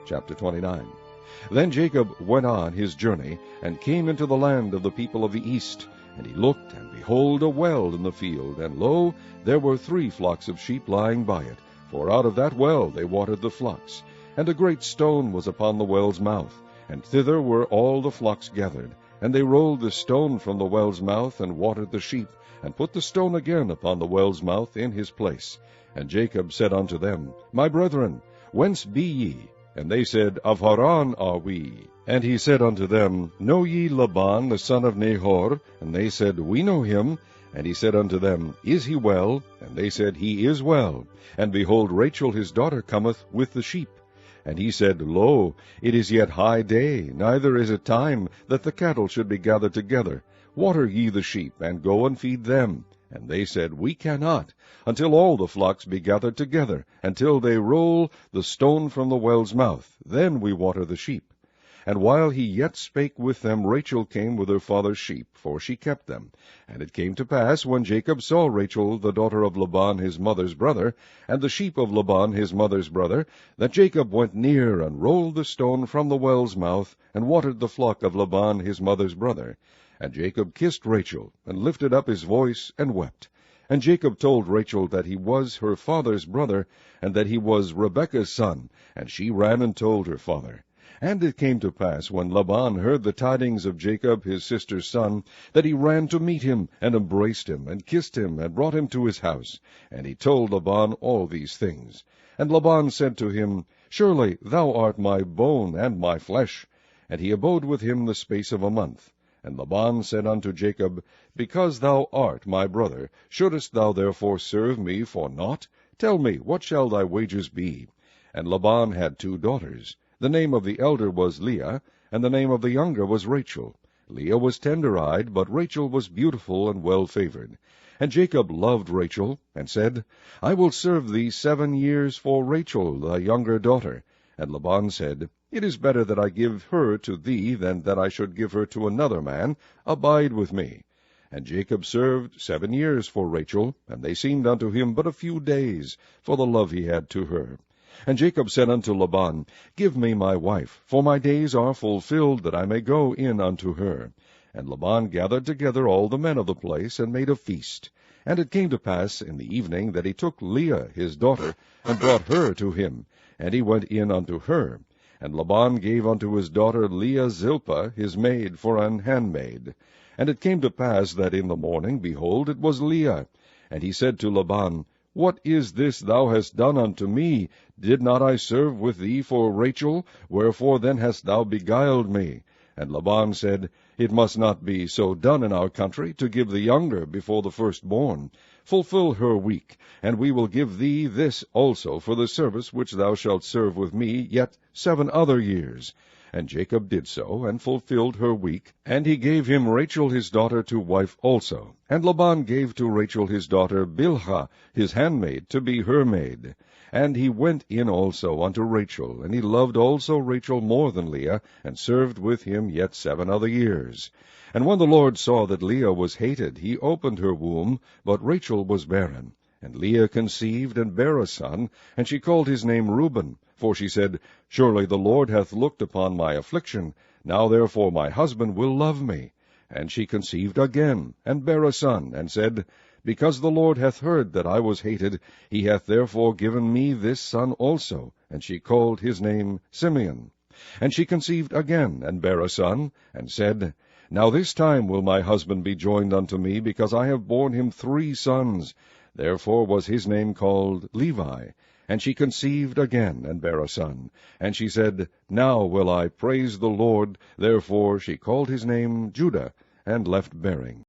Chapter 29. Then Jacob went on his journey, and came into the land of the people of the east. And he looked, and behold, a well in the field, and lo, there were 3 flocks of sheep lying by it, for out of that well they watered the flocks. And a great stone was upon the well's mouth, and thither were all the flocks gathered. And they rolled the stone from the well's mouth, and watered the sheep, and put the stone again upon the well's mouth in his place. And Jacob said unto them, My brethren, whence be ye? And they said, Of Haran are we. And he said unto them, Know ye Laban the son of Nahor? And they said, We know him. And he said unto them, Is he well? And they said, He is well. And behold, Rachel his daughter cometh with the sheep. And he said, Lo, it is yet high day, neither is it time that the cattle should be gathered together. Water ye the sheep, and go and feed them. And they said, We cannot, until all the flocks be gathered together, until they roll the stone from the well's mouth. Then we water the sheep. And while he yet spake with them, Rachel came with her father's sheep, for she kept them. And it came to pass, when Jacob saw Rachel the daughter of Laban his mother's brother, and the sheep of Laban his mother's brother, that Jacob went near, and rolled the stone from the well's mouth, and watered the flock of Laban his mother's brother. And Jacob kissed Rachel, and lifted up his voice, and wept. And Jacob told Rachel that he was her father's brother, and that he was Rebekah's son. And she ran and told her father. And it came to pass, when Laban heard the tidings of Jacob his sister's son, that he ran to meet him, and embraced him, and kissed him, and brought him to his house. And he told Laban all these things. And Laban said to him, Surely thou art my bone and my flesh. And he abode with him the space of a month. And Laban said unto Jacob, Because thou art my brother, shouldest thou therefore serve me for naught? Tell me, what shall thy wages be? And Laban had 2 daughters. The name of the elder was Leah, and the name of the younger was Rachel. Leah was tender-eyed, but Rachel was beautiful and well-favored. And Jacob loved Rachel, and said, I will serve thee 7 years for Rachel thy younger daughter. And Laban said, It is better that I give her to thee than that I should give her to another man. Abide with me. And Jacob served 7 years for Rachel, and they seemed unto him but a few days, for the love he had to her. And Jacob said unto Laban, Give me my wife, for my days are fulfilled, that I may go in unto her. And Laban gathered together all the men of the place, and made a feast. And it came to pass in the evening that he took Leah his daughter, and brought her to him, and he went in unto her. And Laban gave unto his daughter Leah Zilpah his maid for an handmaid. And it came to pass that in the morning, behold, it was Leah. And he said to Laban, What is this thou hast done unto me? Did not I serve with thee for Rachel? Wherefore then hast thou beguiled me? And Laban said, It must not be so done in our country, to give the younger before the firstborn. Fulfill her week, and we will give thee this also for the service which thou shalt serve with me yet 7 other years. And Jacob did so, and fulfilled her week, and he gave him Rachel his daughter to wife also. And Laban gave to Rachel his daughter Bilhah his handmaid to be her maid. And he went in also unto Rachel, and he loved also Rachel more than Leah, and served with him yet 7 other years. And when the Lord saw that Leah was hated, he opened her womb, but Rachel was barren. And Leah conceived, and bare a son, and she called his name Reuben. For she said, Surely the Lord hath looked upon my affliction. Now therefore my husband will love me. And she conceived again, and bare a son, and said, Because the Lord hath heard that I was hated, he hath therefore given me this son also. And she called his name Simeon. And she conceived again, and bare a son, and said, Now this time will my husband be joined unto me, because I have borne him 3 sons. Therefore was his name called Levi. And she conceived again, and bare a son. And she said, Now will I praise the Lord. Therefore she called his name Judah, and left bearing.